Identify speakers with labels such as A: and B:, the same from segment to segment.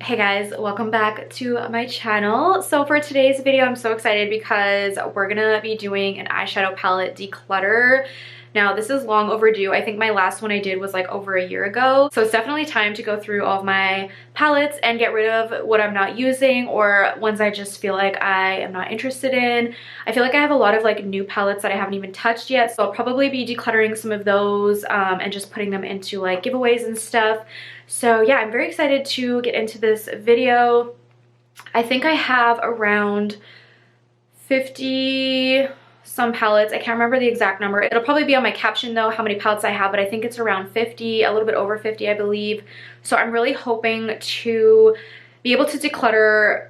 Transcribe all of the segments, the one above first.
A: Hey guys, welcome back to my channel. So for today's video, I'm so excited because we're gonna be doing an eyeshadow palette declutter. Now this is long overdue. I think my last one I did was like over a year ago. So it's definitely time to go through all of my palettes and get rid of what I'm not using or ones I just feel like I am not interested in. I feel like I have a lot of like new palettes that I haven't even touched yet. So I'll probably be decluttering some of those and just putting them into like giveaways and stuff. So yeah, I'm very excited to get into this video. I think I have around 50 some palettes. I can't remember the exact number. It'll probably be on my caption though how many palettes I have, but I think it's around 50, a little bit over 50 I believe. So I'm really hoping to be able to declutter,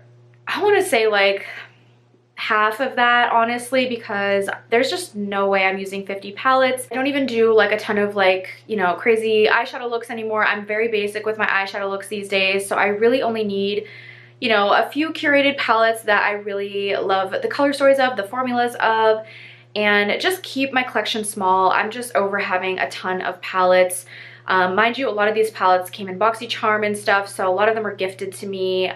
A: I want to say like half of that honestly, because there's just no way I'm using 50 palettes. I don't even do like a ton of like, you know, crazy eyeshadow looks anymore. I'm very basic with my eyeshadow looks these days, so I really only need, you know, a few curated palettes that I really love the color stories of, the formulas of, and just keep my collection small. I'm just over having a ton of palettes. Mind you, a lot of these palettes came in BoxyCharm and stuff, so a lot of them are gifted to me,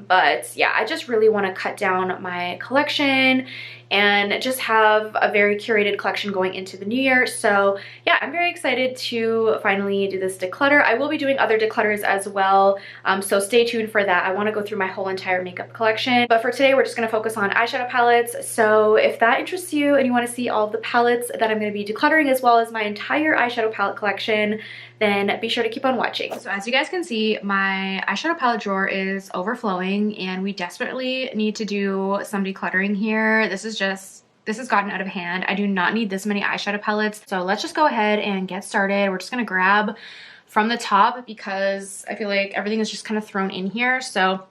A: but yeah, I just really want to cut down my collection and just have a very curated collection going into the new year. So yeah, I'm very excited to finally do this declutter. I will be doing other declutters as well, so stay tuned for that. I want to go through my whole entire makeup collection, but for today we're just going to focus on eyeshadow palettes. So if that interests you and you want to see all of the palettes that I'm going to be decluttering as well as my entire eyeshadow palette collection, then be sure to keep on watching. So as you guys can see, my eyeshadow palette drawer is overflowing and we desperately need to do some decluttering here. This has gotten out of hand. I do not need this many eyeshadow palettes. So let's just go ahead and get started. We're just gonna grab from the top because I feel like everything is just kind of thrown in here. So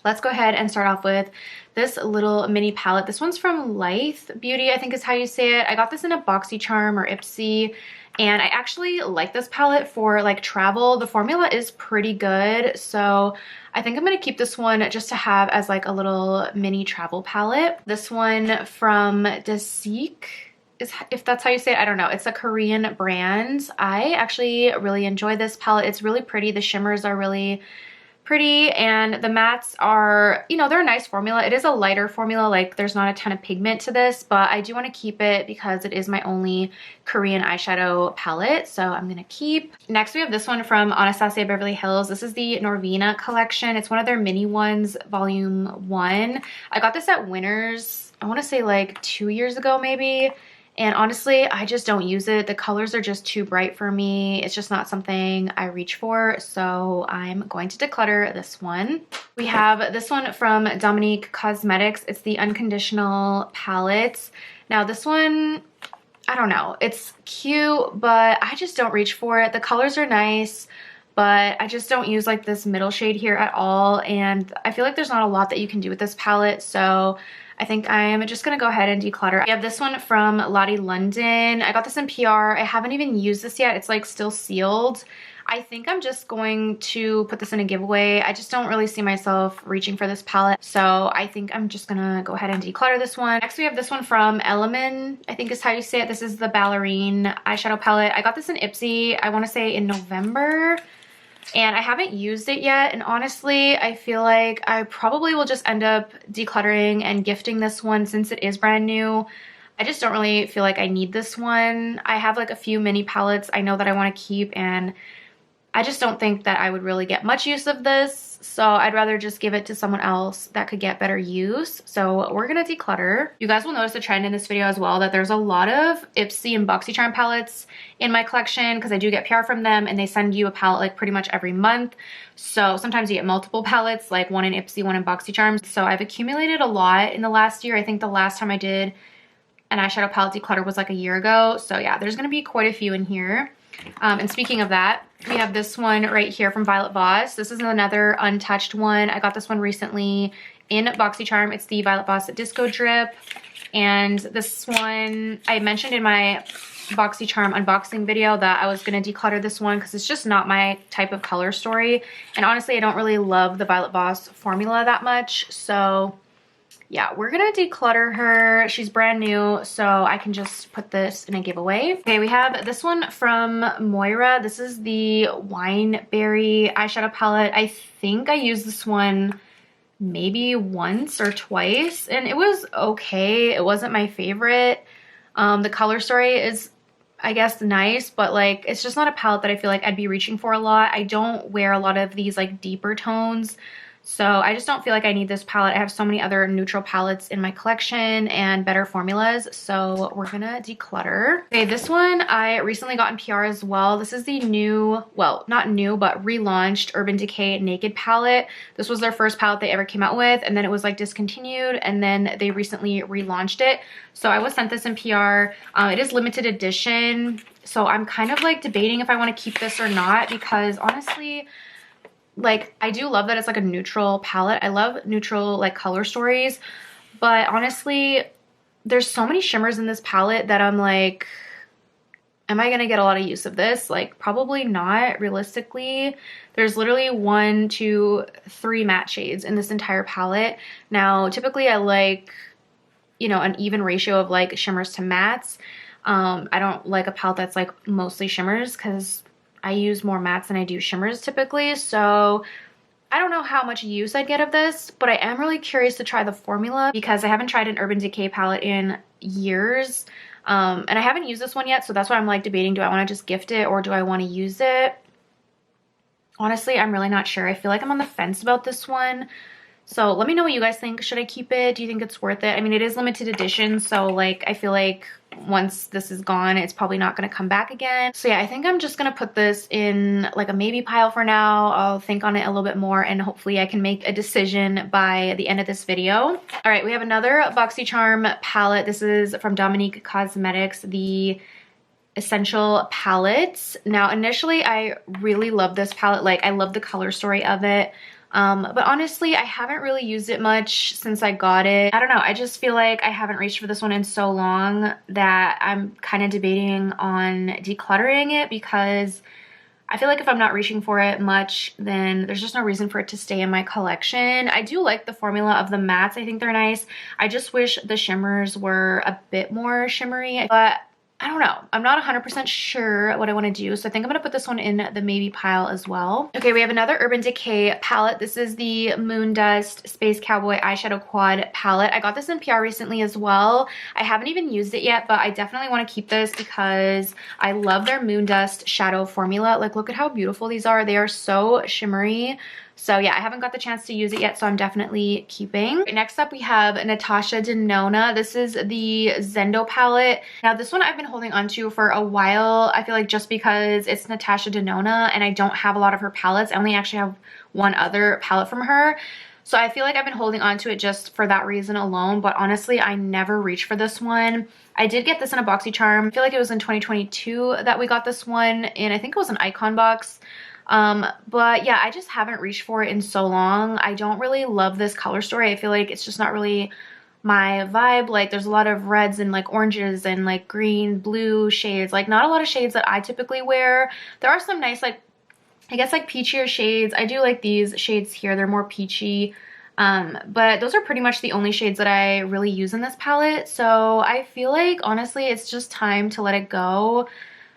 A: let's go ahead and start off with this little mini palette. This one's from Lithe Beauty, I think is how you say it. I got this in a BoxyCharm or Ipsy, and I actually like this palette for like travel. The formula is pretty good, so I think I'm gonna keep this one just to have as like a little mini travel palette. This one from Decluttering, if that's how you say it, I don't know. It's a Korean brand. I actually really enjoy this palette. It's really pretty. The shimmers are really pretty and the mattes are, you know, they're a nice formula. It is a lighter formula, like there's not a ton of pigment to this, but I do want to keep it because it is my only Korean eyeshadow palette, so I'm gonna keep. Next we have this one from Anastasia Beverly Hills. This is the Norvina collection. It's one of their mini ones, volume 1. I got this at Winners, I want to say like 2 years ago maybe. And honestly, I just don't use it. The colors are just too bright for me. It's just not something I reach for. So I'm going to declutter this one. We have this one from Dominique Cosmetics. It's the Unconditional palette. Now this one, I don't know. It's cute, but I just don't reach for it. The colors are nice, but I just don't use like this middle shade here at all. And I feel like there's not a lot that you can do with this palette. So I think I'm just gonna go ahead and declutter. I have this one from Lottie London. I got this in PR. I haven't even used this yet. It's like still sealed. I think I'm just going to put this in a giveaway. I just don't really see myself reaching for this palette. So I think I'm just gonna go ahead and declutter this one. Next we have this one from Element, I think is how you say it. This is the Ballerine eyeshadow palette. I got this in Ipsy, I wanna say in November. And I haven't used it yet, and honestly I feel like I probably will just end up decluttering and gifting this one since it is brand new. I just don't really feel like I need this one. I have like a few mini palettes I know that I want to keep, and I just don't think that I would really get much use of this, so I'd rather just give it to someone else that could get better use. So we're gonna declutter. You guys will notice a trend in this video as well, that there's a lot of Ipsy and BoxyCharm palettes in my collection because I do get PR from them and they send you a palette like pretty much every month. So sometimes you get multiple palettes, like one in Ipsy, one in BoxyCharm. So I've accumulated a lot in the last year. I think the last time I did an eyeshadow palette declutter was like a year ago. So yeah, there's gonna be quite a few in here. And speaking of that, we have this one right here from Violet Voss. This is another untouched one. I got this one recently in BoxyCharm. It's the Violet Voss Disco Drip. And this one, I mentioned in my BoxyCharm unboxing video that I was going to declutter this one because it's just not my type of color story. And honestly, I don't really love the Violet Voss formula that much. So yeah, we're gonna declutter her. She's brand new, so I can just put this in a giveaway. Okay, we have this one from Moira. This is the Wineberry eyeshadow palette. I think I used this one maybe once or twice, and it was okay. It wasn't my favorite. The color story is, I guess, nice, but like it's just not a palette that I feel like I'd be reaching for a lot. I don't wear a lot of these like deeper tones, so I just don't feel like I need this palette. I have so many other neutral palettes in my collection and better formulas, so we're gonna declutter. Okay, this one I recently got in PR as well. This is the new, well, not new, but relaunched Urban Decay Naked palette. This was their first palette they ever came out with, and then it was like discontinued, and then they recently relaunched it. So I was sent this in PR. It is limited edition, so I'm kind of like debating if I want to keep this or not, because honestly, like, I do love that it's like a neutral palette. I love neutral like color stories, but honestly, there's so many shimmers in this palette that I'm like, am I gonna get a lot of use of this? Like, probably not, realistically. There's literally 1, 2, 3 matte shades in this entire palette. Now, typically I like, you know, an even ratio of like shimmers to mattes. I don't like a palette that's like mostly shimmers, because I use more mattes than I do shimmers typically. So I don't know how much use I'd get of this, but I am really curious to try the formula, because I haven't tried an Urban Decay palette in years. And I haven't used this one yet, so that's why I'm like debating, do I want to just gift it or do I want to use it? Honestly, I'm really not sure. I feel like I'm on the fence about this one. So let me know what you guys think. Should I keep it? Do you think it's worth it? I mean, it is limited edition, so like I feel like once this is gone, it's probably not going to come back again. So yeah, I think I'm just going to put this in like a maybe pile for now. I'll think on it a little bit more, and hopefully I can make a decision by the end of this video. All right, we have another BoxyCharm palette. This is from Dominique Cosmetics, the Essential Palettes. Now, initially, I really love this palette. Like, I love the color story of it. But honestly, I haven't really used it much since I got it. I don't know. I just feel like I haven't reached for this one in so long that I'm kind of debating on decluttering it, because I feel like if I'm not reaching for it much, then there's just no reason for it to stay in my collection. I do like the formula of the mattes. I think they're nice. I just wish the shimmers were a bit more shimmery, but I don't know. I'm not 100% sure what I want to do, so I think I'm going to put this one in the maybe pile as well. Okay, we have another Urban Decay palette. This is the Moon Dust Space Cowboy Eyeshadow Quad palette. I got this in PR recently as well. I haven't even used it yet, but I definitely want to keep this because I love their Moon Dust shadow formula. Like, look at how beautiful these are. They are so shimmery. So yeah, I haven't got the chance to use it yet, so I'm definitely keeping. Next up, we have Natasha Denona. This is the Zendo palette. Now, this one I've been holding on to for a while. I feel like just because it's Natasha Denona and I don't have a lot of her palettes. I only actually have one other palette from her. So I feel like I've been holding on to it just for that reason alone, but honestly, I never reached for this one. I did get this in a BoxyCharm. I feel like it was in 2022 that we got this one, and I think it was an Icon box. But yeah, I just haven't reached for it in so long. I don't really love this color story. I feel like it's just not really my vibe. Like, there's a lot of reds and like oranges and like green, blue shades, like not a lot of shades that I typically wear. There are some nice, like, I guess like peachier shades. I do like these shades here. They're more peachy. But those are pretty much the only shades that I really use in this palette. So I feel like honestly, it's just time to let it go.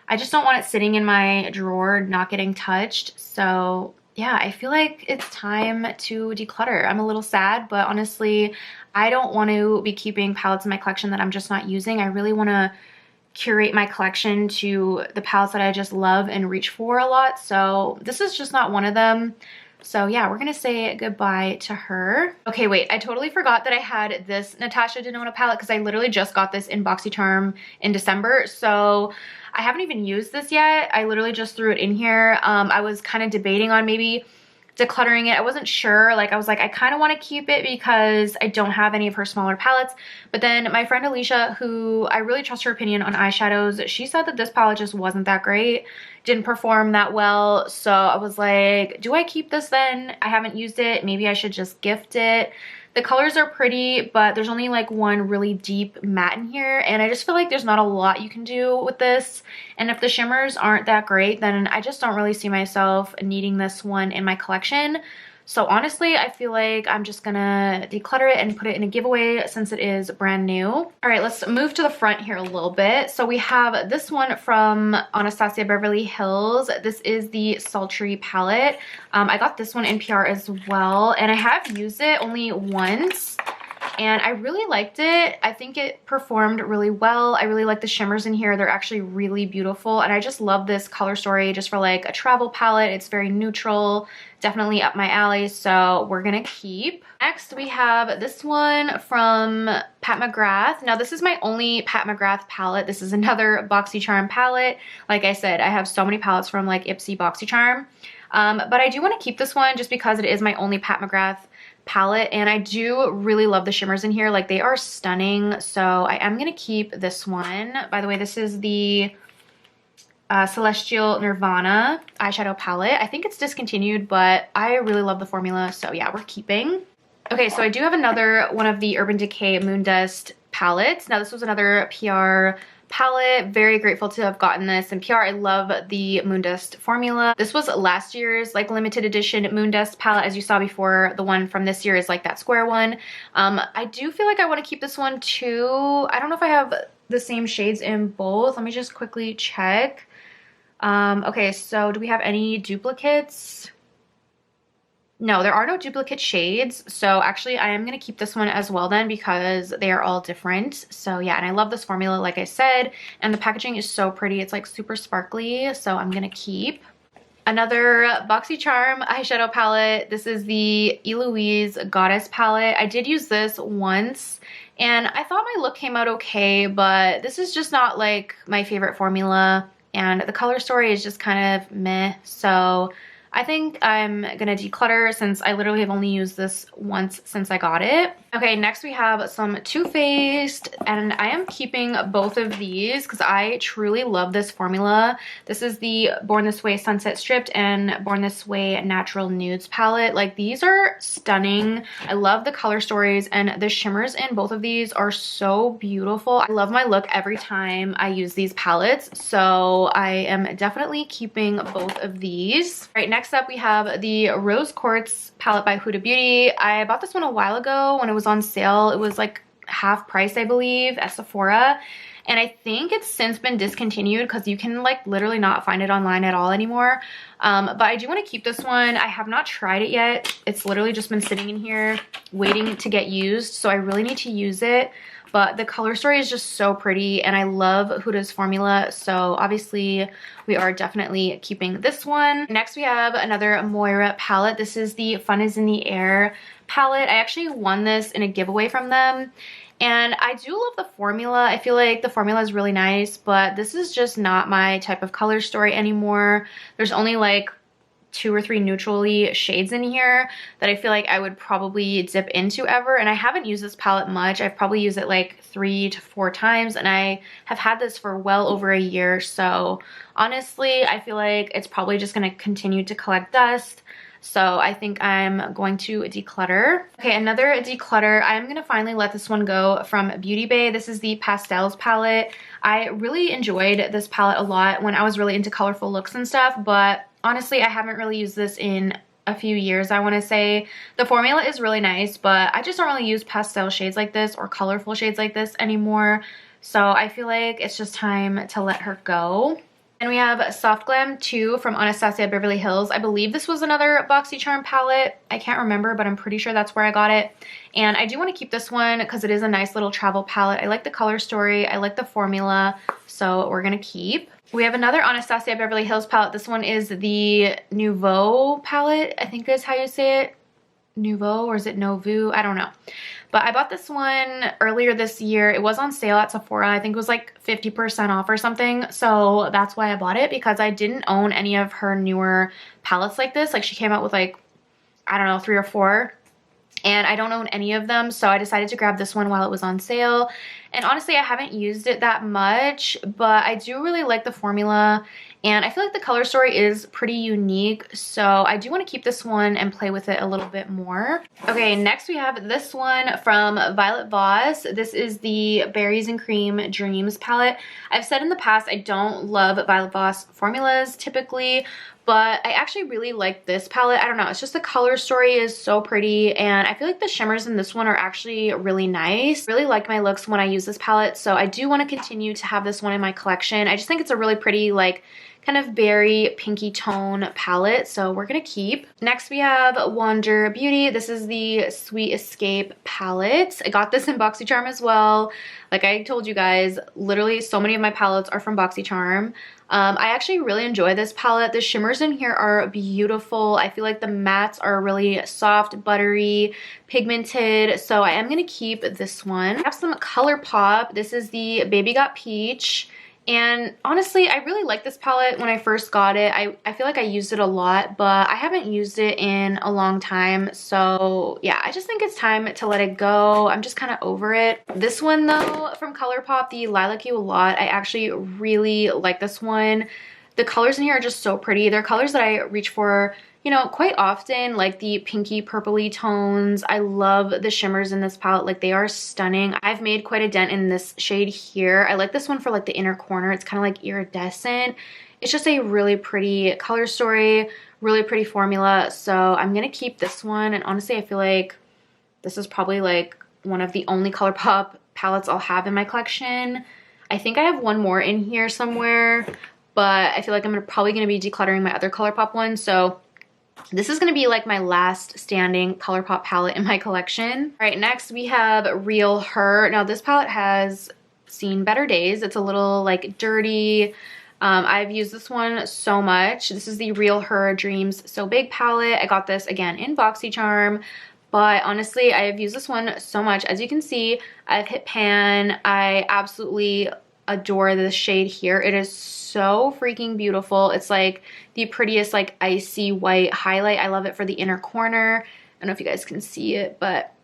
A: I just don't want it sitting in my drawer, not getting touched. So yeah, I feel like it's time to declutter. I'm a little sad, but honestly, I don't want to be keeping palettes in my collection that I'm just not using. I really want to curate my collection to the palettes that I just love and reach for a lot. So this is just not one of them. So yeah, we're gonna say goodbye to her. Okay, wait, I totally forgot that I had this Natasha Denona palette because I literally just got this in BoxyCharm in December. So I haven't even used this yet. I literally just threw it in here. I was kind of debating on maybe decluttering it. I wasn't sure. Like, I was like, I kind of want to keep it because I don't have any of her smaller palettes. But then my friend Alicia, who I really trust her opinion on eyeshadows, she said that this palette just wasn't that great. Didn't perform that well. So I was like, do I keep this then? I haven't used it. Maybe I should just gift it. The colors are pretty, but there's only like one really deep matte in here, and I just feel like there's not a lot you can do with this. And if the shimmers aren't that great, then I just don't really see myself needing this one in my collection. So honestly, I feel like I'm just gonna declutter it and put it in a giveaway since it is brand new. All right, let's move to the front here a little bit. So we have this one from Anastasia Beverly Hills. This is the Sultry palette. I got this one in PR as well, and I have used it only once. And I really liked it. I think it performed really well. I really like the shimmers in here. They're actually really beautiful. And I just love this color story just for like a travel palette. It's very neutral, definitely up my alley. So we're gonna keep. Next, we have this one from Pat McGrath. Now, this is my only Pat McGrath palette. This is another BoxyCharm palette. Like I said, I have so many palettes from like Ipsy BoxyCharm. But I do want to keep this one just because it is my only Pat McGrath palette, and I do really love the shimmers in here. Like, they are stunning, so I am gonna keep this one. By the way, this is the Celestial Nirvana eyeshadow palette. I think it's discontinued, but I really love the formula, so yeah, we're keeping. Okay, so I do have another one of the Urban Decay Moondust palettes. Now, this was another PR palette. Very grateful to have gotten this in PR. I love the Moondust formula. This was last year's like limited edition Moondust palette. As you saw before, the one from this year is like that square one. I do feel like I want to keep this one too. I don't know if I have the same shades in both. Let me just quickly check. Okay, so do we have any duplicates? No, there are no duplicate shades. So actually I am going to keep this one as well then because they are all different. So yeah, and I love this formula like I said, and the packaging is so pretty. It's like super sparkly, so I'm going to keep. Another BoxyCharm eyeshadow palette. This is the Eloise Goddess palette. I did use this once and I thought my look came out okay, but this is just not like my favorite formula and the color story is just kind of meh. So I think I'm gonna declutter since I literally have only used this once since I got it. Okay, next we have some Too Faced, and I am keeping both of these because I truly love this formula. This is the Born This Way Sunset Stripped and Born This Way Natural Nudes palette. Like, these are stunning. I love the color stories, and the shimmers in both of these are so beautiful. I love my look every time I use these palettes, so I am definitely keeping both of these. All right, next up we have the Rose Quartz palette by Huda Beauty. I bought this one a while ago when it was on sale. It was like half price, I believe, at Sephora, and I think it's since been discontinued because you can like literally not find it online at all anymore. But I do want to keep this one. I have not tried it yet. It's literally just been sitting in here waiting to get used, so I really need to use it. But the color story is just so pretty, and I love Huda's formula, so obviously we are definitely keeping this one. Next we have another Moira palette. This is the Fun Is in the Air palette. I actually won this in a giveaway from them, and I do love the formula. I feel like the formula is really nice, but this is just not my type of color story anymore. There's only like 2 or 3 neutrally shades in here that I feel like I would probably dip into ever, and I haven't used this palette much. I've probably used it like 3 to 4 times, and I have had this for well over a year, so honestly I feel like it's probably just going to continue to collect dust. So I think I'm going to declutter. Okay, another declutter. I'm going to finally let this one go from Beauty Bay. This is the Pastels palette. I really enjoyed this palette a lot when I was really into colorful looks and stuff, but honestly, I haven't really used this in a few years, I want to say. The formula is really nice, but I just don't really use pastel shades like this or colorful shades like this anymore. So I feel like it's just time to let her go. And we have Soft Glam 2 from Anastasia Beverly Hills. I believe this was another BoxyCharm palette. I can't remember, but I'm pretty sure that's where I got it. And I do want to keep this one because it is a nice little travel palette. I like the color story. I like the formula. So we're going to keep. We have another Anastasia Beverly Hills palette. This one is the Nouveau palette, I think is how you say it. Nouveau, or is it Nouveau? I don't know. But I bought this one earlier this year. It was on sale at Sephora. I think it was like 50% off or something. So that's why I bought it, because I didn't own any of her newer palettes like this. Like, she came out with like, I don't know, 3 or 4. And I don't own any of them, so I decided to grab this one while it was on sale. And honestly, I haven't used it that much, but I do really like the formula, and I feel like the color story is pretty unique, so I do want to keep this one and play with it a little bit more. Okay, next we have this one from Violet Voss. This is the Berries and Cream Dreams palette. I've said in the past I don't love Violet Voss formulas typically, but I actually really like this palette. I don't know, it's just the color story is so pretty, and I feel like the shimmers in this one are actually really nice. Really like my looks when I use this palette, so I do want to continue to have this one in my collection. I just think it's a really pretty, like, kind of berry pinky tone palette, so we're gonna keep. Next we have Wander Beauty. This is the Sweet Escape palette. I got this in BoxyCharm as well. Like I told you guys, literally so many of my palettes are from BoxyCharm. I actually really enjoy this palette. The shimmers in here are beautiful. I feel like the mattes are really soft, buttery, pigmented, so I am gonna keep this one. I have some ColourPop. This is the Baby Got Peach. And honestly, I really like this palette when I first got it. I feel like I used it a lot, but I haven't used it in a long time. So yeah, I just think it's time to let it go. I'm just kind of over it. This one though, from ColourPop, the Lilac You a Lot, I actually really like this one. The colors in here are just so pretty. They're colors that I reach for, you know, quite often, like the pinky purpley tones. I love the shimmers in this palette. Like, they are stunning. I've made quite a dent in this shade here. I like this one for like the inner corner. It's kind of like iridescent. It's just a really pretty color story, really pretty formula. So I'm gonna keep this one. And honestly, I feel like this is probably like one of the only ColourPop palettes I'll have in my collection. I think I have one more in here somewhere, but I feel like I'm probably gonna be decluttering my other ColourPop one. So this is going to be like my last standing ColourPop palette in my collection. All right, next we have Real Her. Now this palette has seen better days. It's a little like dirty. I've used this one so much. This is the Real Her Dreams So Big palette. I got this again in BoxyCharm. But honestly, I have used this one so much. As you can see, I've hit pan. I absolutely adore this shade here. It is so freaking beautiful. It's like the prettiest like icy white highlight. I love it for the inner corner. I don't know if you guys can see it, but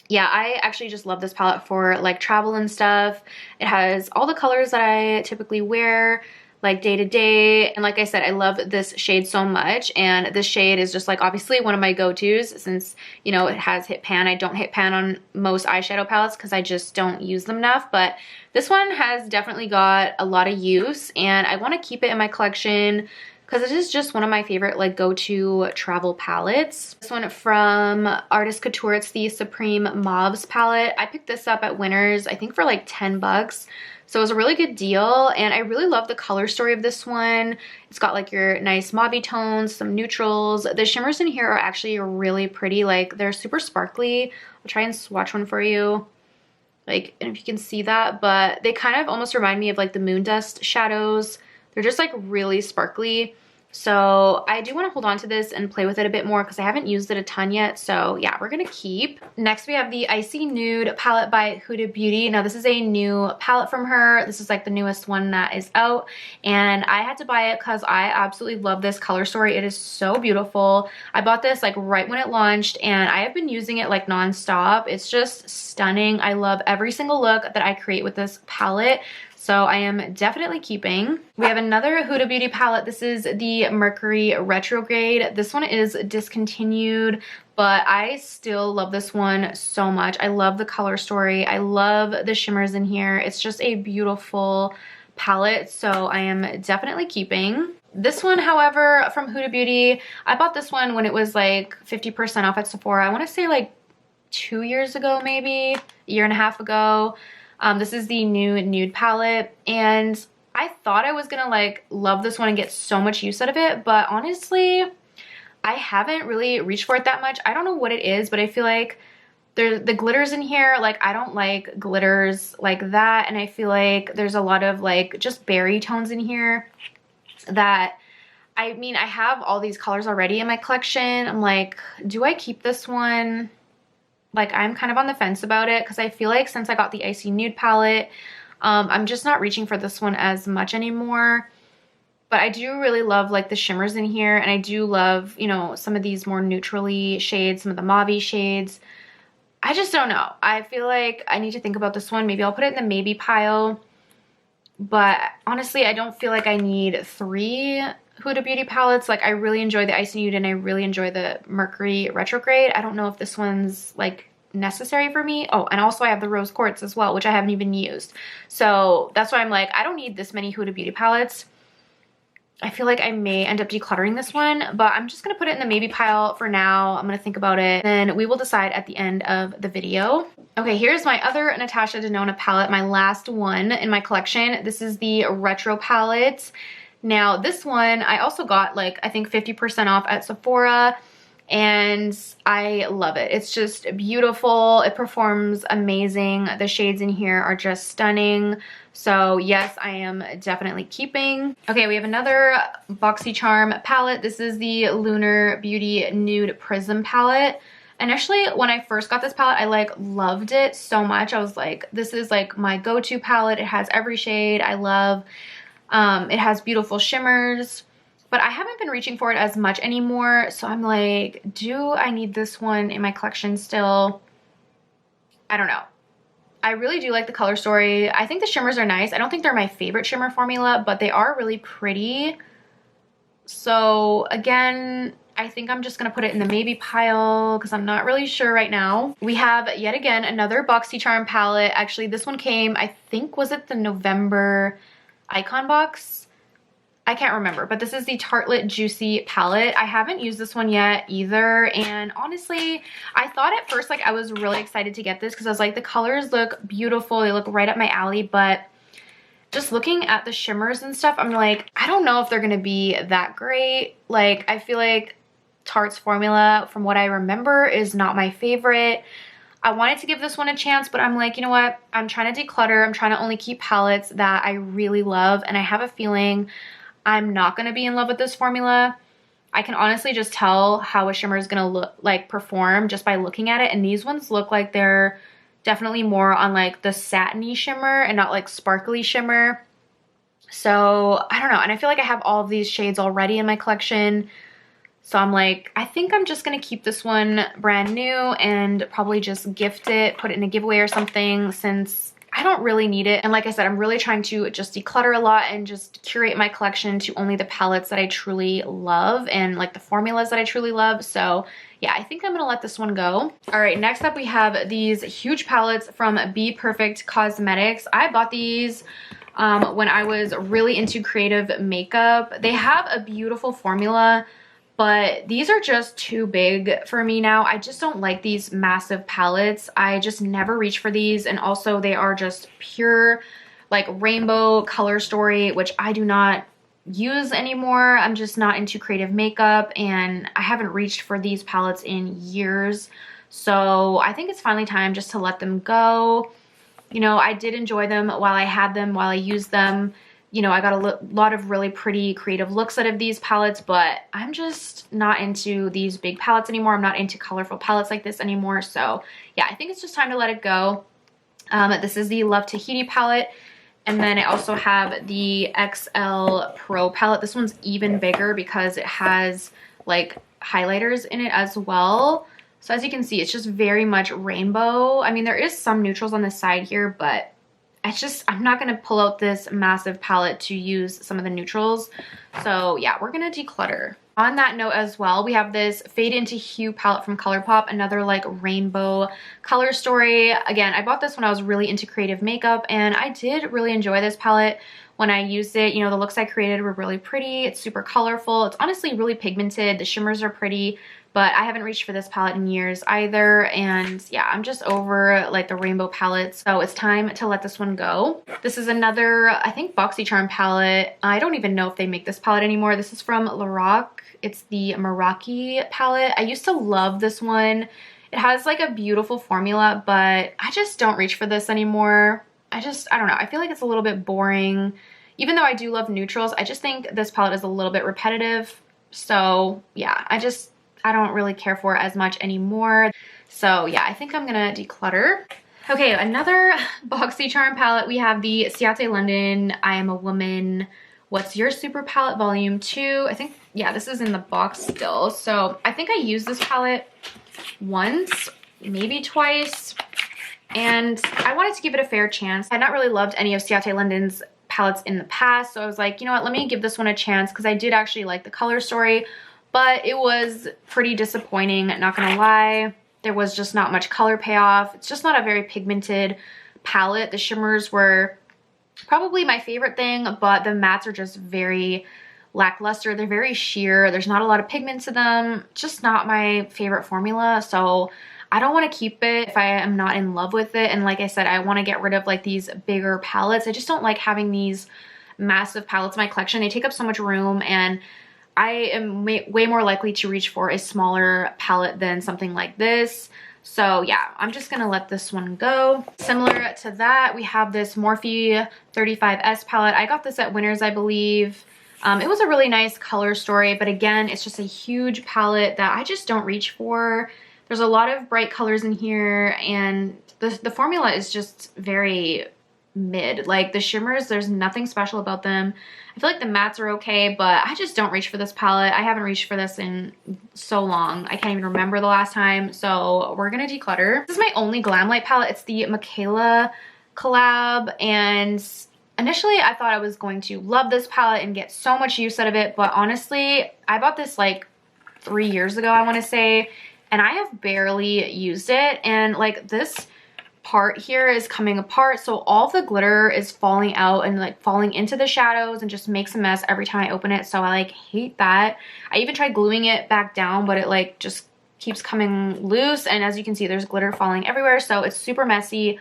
A: yeah, I actually just love this palette for like travel and stuff. It has all the colors that I typically wear like day to day, and like I said, I love this shade so much, and this shade is just like obviously one of my go-tos since, you know, it has hit pan. I don't hit pan on most eyeshadow palettes because I just don't use them enough, but this one has definitely got a lot of use, and I want to keep it in my collection because it is just one of my favorite like go-to travel palettes. This one from Artist Couture, it's the Supreme Mauves palette. I picked this up at Winners, I think for like 10 bucks. So it was a really good deal, and I really love the color story of this one. It's got like your nice mauve tones, some neutrals. The shimmers in here are actually really pretty. Like, they're super sparkly. I'll try and swatch one for you. Like, and if you can see that, but they kind of almost remind me of like the moon dust shadows. They're just like really sparkly. So I do want to hold on to this and play with it a bit more because I haven't used it a ton yet. So yeah, we're going to keep. Next we have the Icy Nude palette by Huda Beauty. Now this is a new palette from her. This is like the newest one that is out, and I had to buy it because I absolutely love this color story. It is so beautiful. I bought this like right when it launched, and I have been using it like non-stop. It's just stunning. I love every single look that I create with this palette. So I am definitely keeping. We have another Huda Beauty palette. This is the Mercury Retrograde. This one is discontinued, but I still love this one so much. I love the color story. I love the shimmers in here. It's just a beautiful palette, so I am definitely keeping. This one, however, from Huda Beauty, I bought this one when it was like 50% off at Sephora. I want to say like 2 years ago, maybe a year and a half ago. This is the new nude palette, and I thought I was gonna like love this one and get so much use out of it, but honestly, I haven't really reached for it that much. I don't know what it is, but I feel like the glitters in here, like I don't like glitters like that, and I feel like there's a lot of like just berry tones in here that, I mean, I have all these colors already in my collection. I'm like, do I keep this one? Like, I'm kind of on the fence about it because I feel like since I got the Icy Nude palette, I'm just not reaching for this one as much anymore. But I do really love like the shimmers in here, and I do love, you know, some of these more neutrally shades, some of the mauve shades. I just don't know. I feel like I need to think about this one. Maybe I'll put it in the maybe pile. But honestly, I don't feel like I need 3 Huda Beauty palettes. Like, I really enjoy the Icy Nude and I really enjoy the Mercury Retrograde. I don't know if this one's like necessary for me. Oh, and also I have the Rose Quartz as well, which I haven't even used. So that's why I'm like, I don't need this many Huda Beauty palettes. I feel like I may end up decluttering this one, but I'm just gonna put it in the maybe pile for now. I'm gonna think about it, and we will decide at the end of the video. Okay, here's my other Natasha Denona palette, my last one in my collection. This is the Retro palette. Now, this one I also got like, I think 50% off at Sephora, and I love it. It's just beautiful. It performs amazing. The shades in here are just stunning. So yes, I am definitely keeping. Okay, we have another BoxyCharm palette. This is the Lunar Beauty Nude Prism palette. Initially, when I first got this palette, I like loved it so much. I was like, this is like my go-to palette. It has every shade I love. It has beautiful shimmers, but I haven't been reaching for it as much anymore. So I'm like, do I need this one in my collection still? I don't know. I really do like the color story. I think the shimmers are nice. I don't think they're my favorite shimmer formula, but they are really pretty. So again, I think I'm just gonna put it in the maybe pile because I'm not really sure right now. We have yet again another BoxyCharm palette. Actually, this one came, I think, was it the November icon box? I can't remember, but this is the Tartelette Juicy palette. I haven't used this one yet either, and honestly, I thought at first like I was really excited to get this because I was like, the colors look beautiful, they look right up my alley, but just looking at the shimmers and stuff, I'm like, I don't know if they're gonna be that great. Like, I feel like Tarte's formula, from what I remember, is not my favorite. I wanted to give this one a chance, but I'm like, you know what? I'm trying to declutter. I'm trying to only keep palettes that I really love, and I have a feeling I'm not going to be in love with this formula. I can honestly just tell how a shimmer is going to look, like, perform just by looking at it, and these ones look like they're definitely more on like the satiny shimmer and not like sparkly shimmer. So I don't know, and I feel like I have all of these shades already in my collection. So I'm like, I think I'm just gonna keep this one brand new and probably just gift it, put it in a giveaway or something, since I don't really need it. And like I said, I'm really trying to just declutter a lot and just curate my collection to only the palettes that I truly love and like the formulas that I truly love. So yeah, I think I'm gonna let this one go. All right, next up we have these huge palettes from Be Perfect Cosmetics. I bought these when I was really into creative makeup. They have a beautiful formula, but these are just too big for me now. I just don't like these massive palettes. I just never reach for these, and also they are just pure like rainbow color story, which I do not use anymore. I'm just not into creative makeup, and I haven't reached for these palettes in years. So I think it's finally time just to let them go. You know, I did enjoy them while I had them, while I used them. You know, I got a lot of really pretty creative looks out of these palettes, but I'm just not into these big palettes anymore. I'm not into colorful palettes like this anymore. So yeah, I think it's just time to let it go. This is the Love Tahiti palette. And then I also have the XL Pro palette. This one's even bigger because it has like highlighters in it as well. So as you can see, it's just very much rainbow. I mean, there is some neutrals on the side here, but I'm not going to pull out this massive palette to use some of the neutrals. So yeah, we're going to declutter. On that note as well, we have this Fade Into Hue palette from ColourPop, another like rainbow color story. Again, I bought this when I was really into creative makeup, and I did really enjoy this palette when I used it. You know, the looks I created were really pretty. It's super colorful. It's honestly really pigmented. The shimmers are pretty, but I haven't reached for this palette in years either. And yeah, I'm just over like the rainbow palettes. So it's time to let this one go. This is another, I think, BoxyCharm palette. I don't even know if they make this palette anymore. This is from Lorac. It's the Meraki palette. I used to love this one. It has like a beautiful formula, but I just don't reach for this anymore. I don't know. I feel like it's a little bit boring. Even though I do love neutrals, I just think this palette is a little bit repetitive. So yeah, I don't really care for it as much anymore. So yeah, I think I'm gonna declutter. Okay, another BoxyCharm palette. We have the Ciate London I Am a Woman What's Your Super palette volume 2. I think, yeah, this is in the box still. So I think I used this palette once, maybe twice, and I wanted to give it a fair chance. I had not really loved any of Ciate London's palettes in the past, so I was like, you know what, let me give this one a chance, because I did actually like the color story. But it was pretty disappointing, not gonna lie. There was just not much color payoff. It's just not a very pigmented palette. The shimmers were probably my favorite thing, but the mattes are just very lackluster. They're very sheer. There's not a lot of pigment to them. Just not my favorite formula. So I don't want to keep it if I am not in love with it. And like I said, I want to get rid of like these bigger palettes. I just don't like having these massive palettes in my collection. They take up so much room, and I am way more likely to reach for a smaller palette than something like this. So yeah, I'm just gonna let this one go. Similar to that, we have this Morphe 35S palette. I got this at Winners, I believe. It was a really nice color story, but again, it's just a huge palette that I just don't reach for. There's a lot of bright colors in here, and the formula is just very mid. Like the shimmers, there's nothing special about them. I feel like the mattes are okay, but I just don't reach for this palette. I haven't reached for this in so long. I can't even remember the last time. So we're gonna declutter. This is my only Glamlite palette. It's the Michaela collab, and initially I thought I was going to love this palette and get so much use out of it, but honestly, I bought this like 3 years ago, I want to say, and I have barely used it. And like this part here is coming apart, so all the glitter is falling out and like falling into the shadows and just makes a mess every time I open it. So I like hate that. I even tried gluing it back down, but it like just keeps coming loose, and as you can see, there's glitter falling everywhere, so it's super messy.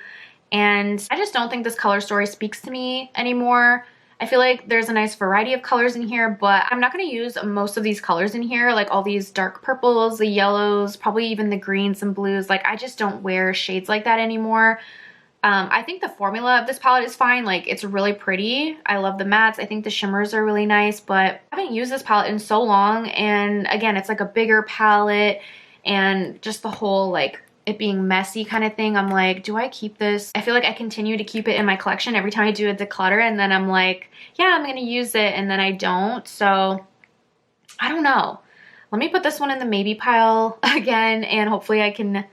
A: And I just don't think this color story speaks to me anymore. I feel like there's a nice variety of colors in here, but I'm not going to use most of these colors in here, like all these dark purples, the yellows, probably even the greens and blues. Like I just don't wear shades like that anymore. I think the formula of this palette is fine. Like it's really pretty. I love the mattes. I think the shimmers are really nice, but I haven't used this palette in so long. And again, it's like a bigger palette, and just the whole like it being messy kind of thing. I'm like, do I keep this? I feel like I continue to keep it in my collection every time I do a declutter, and then I'm like, yeah, I'm gonna use it, and then I don't. So I don't know. Let me put this one in the maybe pile again, and hopefully I can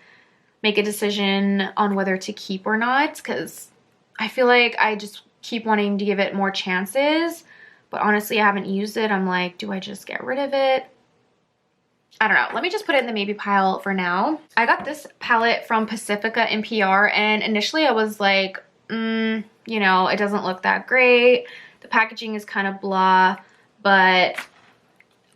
A: make a decision on whether to keep or not, because I feel like I just keep wanting to give it more chances, but honestly I haven't used it. I'm like, do I just get rid of it? I don't know. Let me just put it in the maybe pile for now. I got this palette from Pacifica in PR, and initially I was like, you know, it doesn't look that great. The packaging is kind of blah, but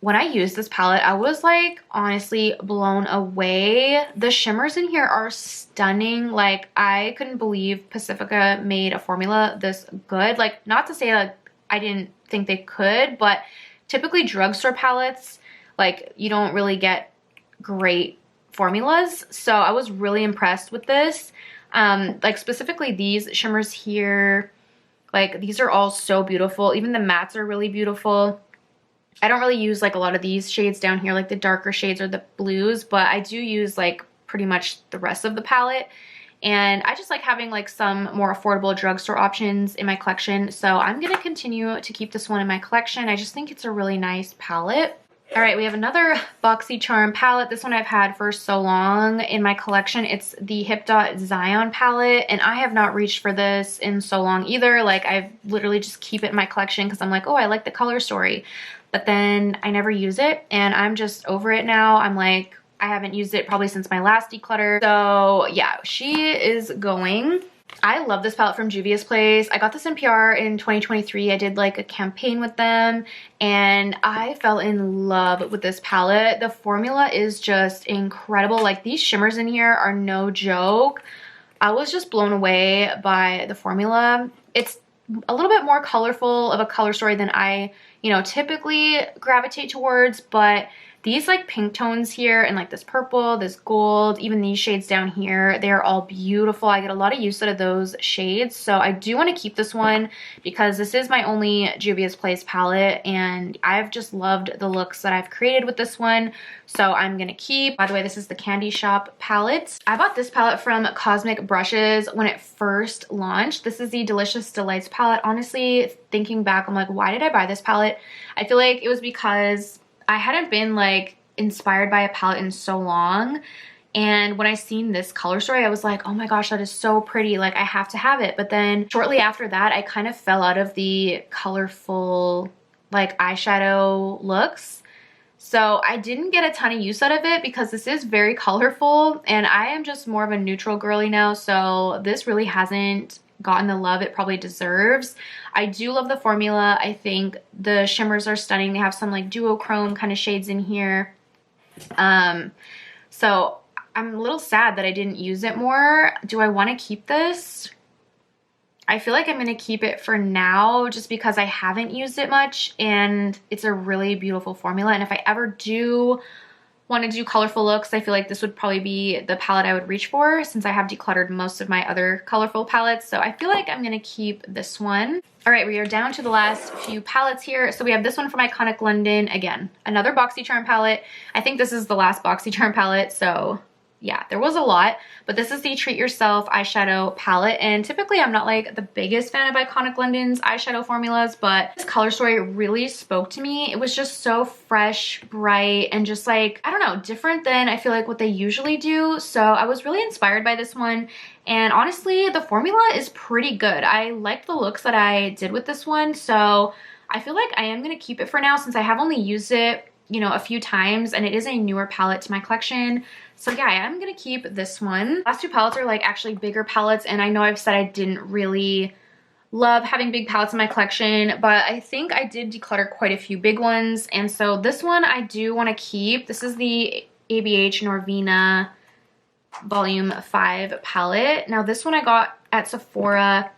A: when I used this palette, I was like honestly blown away. The shimmers in here are stunning. Like I couldn't believe Pacifica made a formula this good. Like not to say that I didn't think they could, but typically drugstore palettes, like you don't really get great formulas. So I was really impressed with this. Like specifically these shimmers here, like these are all so beautiful. Even the mattes are really beautiful. I don't really use like a lot of these shades down here, like the darker shades or the blues, but I do use like pretty much the rest of the palette. And I just like having like some more affordable drugstore options in my collection. So I'm going to continue to keep this one in my collection. I just think it's a really nice palette. All right, we have another BoxyCharm palette. This one I've had for so long in my collection. It's the Hip Dot Zion palette, and I have not reached for this in so long either. Like I literally just keep it in my collection because I'm like, oh, I like the color story. But then I never use it, and I'm just over it now. I'm like, I haven't used it probably since my last declutter. So yeah, she is going. I love this palette from Juvia's Place. I got this in PR in 2023. I did like a campaign with them, and I fell in love with this palette. The formula is just incredible. Like these shimmers in here are no joke. I was just blown away by the formula. It's a little bit more colorful of a color story than I, you know, typically gravitate towards, but these like pink tones here and like this purple, this gold, even these shades down here, they're all beautiful. I get a lot of use out of those shades. So I do want to keep this one because this is my only Juvia's Place palette, and I've just loved the looks that I've created with this one. So I'm going to keep. By the way, this is the Candy Shop palette. I bought this palette from Cosmic Brushes when it first launched. This is the Delicious Delights palette. Honestly, thinking back, I'm like, why did I buy this palette? I feel like it was because I hadn't been like inspired by a palette in so long, and when I seen this color story, I was like, oh my gosh, that is so pretty, like I have to have it. But then shortly after that, I kind of fell out of the colorful like eyeshadow looks, so I didn't get a ton of use out of it because this is very colorful, and I am just more of a neutral girly now, so this really hasn't gotten the love it probably deserves. I do love the formula. I think the shimmers are stunning. They have some like duochrome kind of shades in here. So I'm a little sad that I didn't use it more. Do I want to keep this? I feel like I'm going to keep it for now just because I haven't used it much and it's a really beautiful formula. And if I ever do want to do colorful looks, I feel like this would probably be the palette I would reach for since I have decluttered most of my other colorful palettes. So I feel like I'm going to keep this one. All right, we are down to the last few palettes here. So we have this one from Iconic London. Again, another BoxyCharm palette. I think this is the last BoxyCharm palette, so yeah, there was a lot, but this is the Treat Yourself eyeshadow palette, and typically I'm not like the biggest fan of Iconic London's eyeshadow formulas, but this color story really spoke to me. It was just so fresh, bright, and just like, I don't know, different than I feel like what they usually do. So I was really inspired by this one, and honestly, the formula is pretty good. I liked the looks that I did with this one, so I feel like I am going to keep it for now since I have only used it, you know, a few times, and it is a newer palette to my collection. So yeah, I'm gonna keep this one. Last two palettes are like actually bigger palettes, and I know I've said I didn't really love having big palettes in my collection, but I think I did declutter quite a few big ones, and so this one I do want to keep. This is the ABH Norvina Volume 5 palette. Now this one I got at Sephora.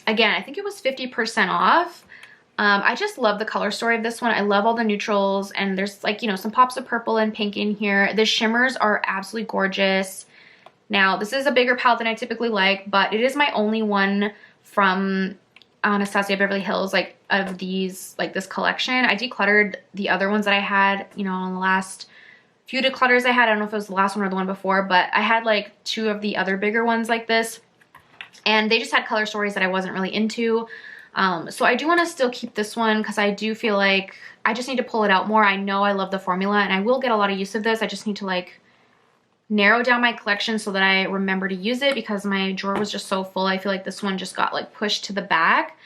A: Again, I think it was 50% off. I just love the color story of this one. I love all the neutrals, and there's like, you know, some pops of purple and pink in here. The shimmers are absolutely gorgeous. Now, this is a bigger palette than I typically like, but it is my only one from Anastasia Beverly Hills, like of these, like this collection. I decluttered the other ones that I had, you know, on the last few declutters I had. I don't know if it was the last one or the one before, but I had like two of the other bigger ones like this, and they just had color stories that I wasn't really into. So I do want to still keep this one because I do feel like I just need to pull it out more. I know I love the formula and I will get a lot of use of this. I just need to like narrow down my collection so that I remember to use it because my drawer was just so full. I feel like this one just got like pushed to the back.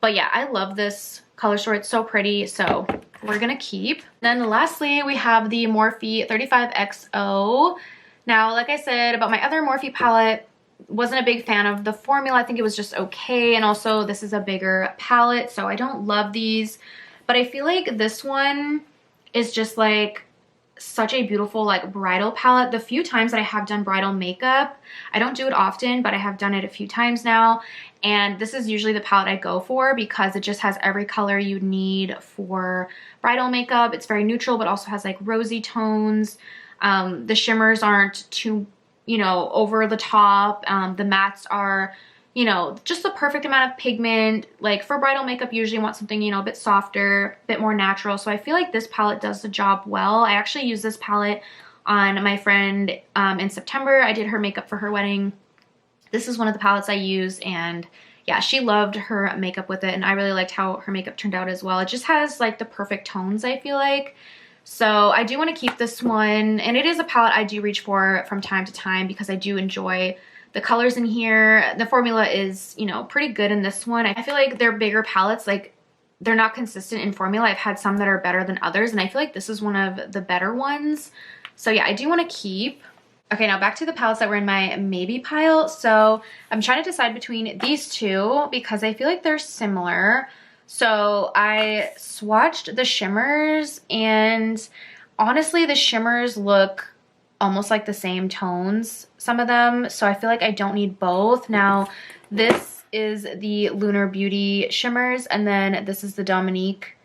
A: But yeah, I love this color story. It's so pretty. So we're going to keep. Then lastly, we have the Morphe 35XO. Now, like I said about my other Morphe palette, wasn't a big fan of the formula. I think it was just okay, and also this is a bigger palette, so I don't love these, but I feel like this one is just like such a beautiful like bridal palette. The few times that I have done bridal makeup, I don't do it often, but I have done it a few times now, and this is usually the palette I go for because it just has every color you need for bridal makeup. It's very neutral but also has like rosy tones. The shimmers aren't too, you know, over the top. The mattes are, you know, just the perfect amount of pigment. Like for bridal makeup, usually want something, you know, a bit softer, a bit more natural. So I feel like this palette does the job well. I actually used this palette on my friend in September. I did her makeup for her wedding. This is one of the palettes I use, and yeah, she loved her makeup with it, and I really liked how her makeup turned out as well. It just has like the perfect tones, I feel like. So I do want to keep this one, and it is a palette I do reach for from time to time because I do enjoy the colors in here. The formula is, you know, pretty good in this one. I feel like they're bigger palettes, like they're not consistent in formula. I've had some that are better than others, and I feel like this is one of the better ones. So yeah, I do want to keep. Okay, now back to the palettes that were in my maybe pile. So I'm trying to decide between these two because I feel like they're similar. So I swatched the shimmers, and honestly the shimmers look almost like the same tones, some of them, so I feel like I don't need both. Now this is the Lunar Beauty shimmers, and then this is the Dominique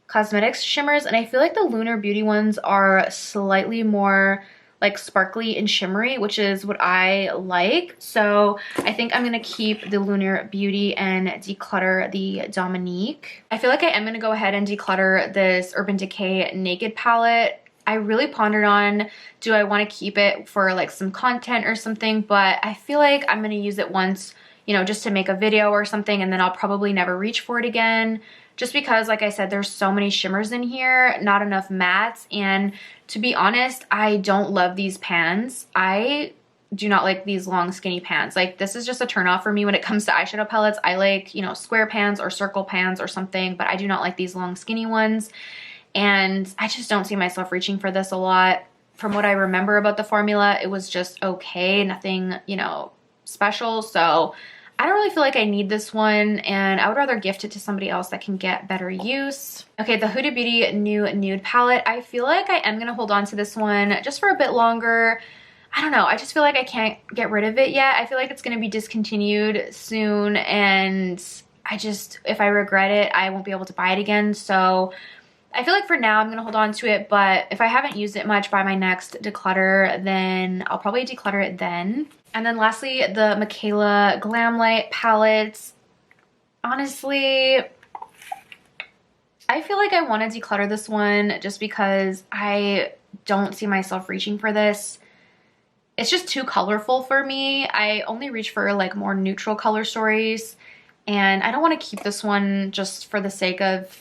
A: Cosmetics shimmers, and I feel like the Lunar Beauty ones are slightly more like sparkly and shimmery, which is what I like. So I think I'm gonna keep the Lunar Beauty and declutter the Dominique. I feel like I am gonna go ahead and declutter this Urban Decay Naked palette. I really pondered on, do I want to keep it for like some content or something, but I feel like I'm gonna use it once, you know, just to make a video or something, and then I'll probably never reach for it again. Just because, like I said, there's so many shimmers in here, not enough mattes, and to be honest, I don't love these pans. I do not like these long skinny pans. Like, this is just a turn off for me when it comes to eyeshadow palettes. I like, you know, square pans or circle pans or something, but I do not like these long skinny ones, and I just don't see myself reaching for this a lot. From what I remember about the formula, it was just okay, nothing, you know, special. So I don't really feel like I need this one, and I would rather gift it to somebody else that can get better use. Okay, the Huda Beauty new nude palette. I feel like I am gonna hold on to this one just for a bit longer. I don't know, I just feel like I can't get rid of it yet. I feel like it's gonna be discontinued soon, and if I regret it, I won't be able to buy it again. So I feel like for now I'm gonna hold on to it, but if I haven't used it much by my next declutter, then I'll probably declutter it then. And then lastly, the Michaela Glamlite palettes. Honestly, I feel like I want to declutter this one just because I don't see myself reaching for this. It's just too colorful for me. I only reach for like more neutral color stories, and I don't want to keep this one just for the sake of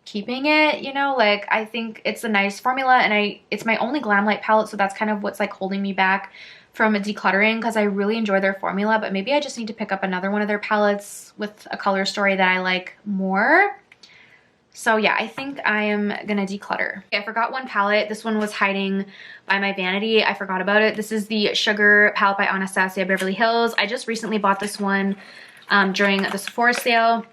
A: keeping it, you know. Like, I think it's a nice formula, and it's my only Glamlite palette, so that's kind of what's like holding me back from decluttering, because I really enjoy their formula, but maybe I just need to pick up another one of their palettes with a color story that I like more. So yeah, I think I am gonna declutter. Okay, I forgot one palette. This one was hiding by my vanity. I forgot about it. This is the Sugar palette by Anastasia Beverly Hills. I just recently bought this one during the Sephora sale.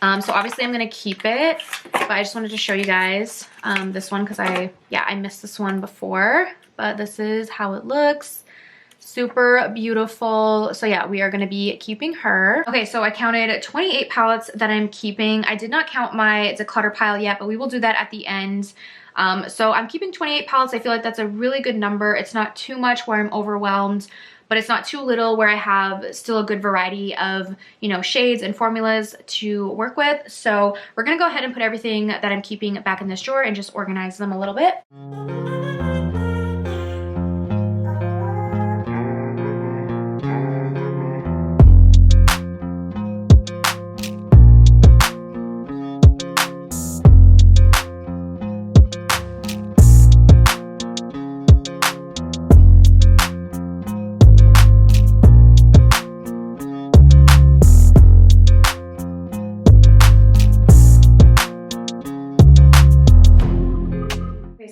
A: So obviously I'm gonna keep it, but I just wanted to show you guys this one because I missed this one before, but this is how it looks. Super beautiful. So yeah, we are going to be keeping her. Okay, so I counted 28 palettes that I'm keeping. I did not count my declutter pile yet, but we will do that at the end. So I'm keeping 28 palettes. I feel like that's a really good number. It's not too much where I'm overwhelmed, but it's not too little where I have still a good variety of, you know, shades and formulas to work with. So we're going to go ahead and put everything that I'm keeping back in this drawer and just organize them a little bit.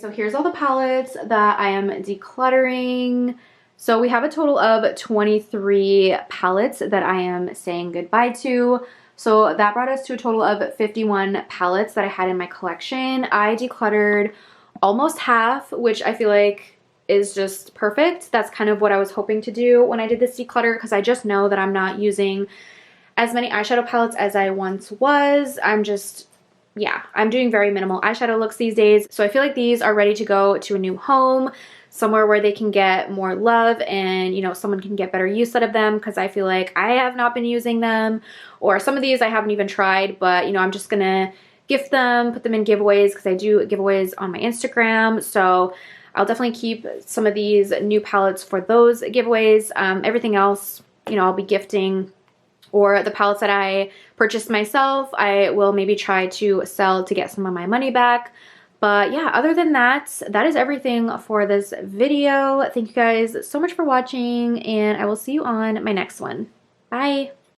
A: So here's all the palettes that I am decluttering. So we have a total of 23 palettes that I am saying goodbye to. So that brought us to a total of 51 palettes that I had in my collection. I decluttered almost half, which I feel like is just perfect. That's kind of what I was hoping to do when I did this declutter, because I just know that I'm not using as many eyeshadow palettes as I once was. I'm doing very minimal eyeshadow looks these days. So I feel like these are ready to go to a new home, somewhere where they can get more love and, you know, someone can get better use out of them, because I feel like I have not been using them, or some of these I haven't even tried, but, you know, I'm just gonna gift them, put them in giveaways, because I do giveaways on my Instagram. So I'll definitely keep some of these new palettes for those giveaways. Everything else, you know, I'll be gifting, or the palettes that I purchased myself, I will maybe try to sell to get some of my money back. But yeah, other than that, that is everything for this video. Thank you guys so much for watching, and I will see you on my next one. Bye!